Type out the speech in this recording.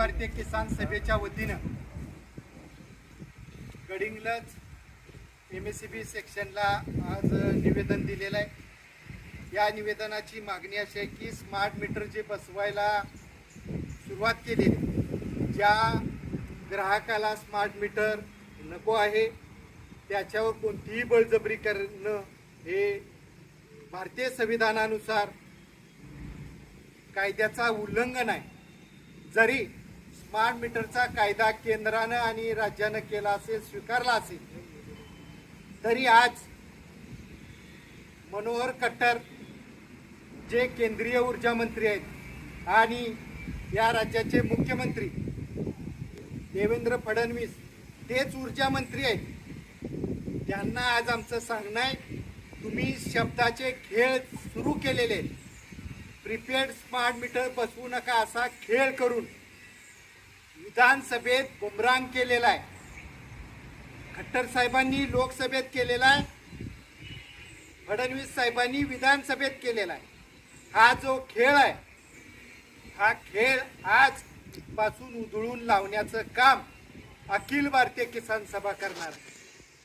भारतीय किसान सभेच्या वतीनं गडिंग्लज MSCB सेक्शनला आज निवेदन दिलेलं आहे। या निवेदनाची मागणी अशी आहे की स्मार्ट मीटर जे बसवायला सुरुवात केली, ज्या ग्राहकाला स्मार्ट मीटर नको आहे त्याच्यावर कोणतीही बळजबरी करणं हे भारतीय संविधानानुसार कायद्याचा उल्लंघन आहे। जरी स्मार्ट मीटरचा कायदा केंद्रानं आणि राज्यानं केला असेल, स्वीकारला असेल, तरी आज मनोहर खट्टर जे केंद्रीय ऊर्जा मंत्री आहेत आणि या राज्याचे मुख्यमंत्री देवेंद्र फडणवीस तेच ऊर्जा मंत्री आहेत, त्यांना आज आमचं सांगणं आहे, तुम्ही शब्दाचे खेळ सुरू केलेले आहेत। प्रीपेड स्मार्ट मीटर बसवू नका असा खेळ करून विधानसभेत गुमरांग केलेला आहे। खट्टर साहेबांनी लोकसभेत केलेला आहे, फडणवीस साहेबांनी विधानसभेत केलेला आहे। हा जो खेळ आहे, हा खेळ आजपासून उधळून लावण्याचं काम अखिल भारतीय किसान सभा करणार आहे।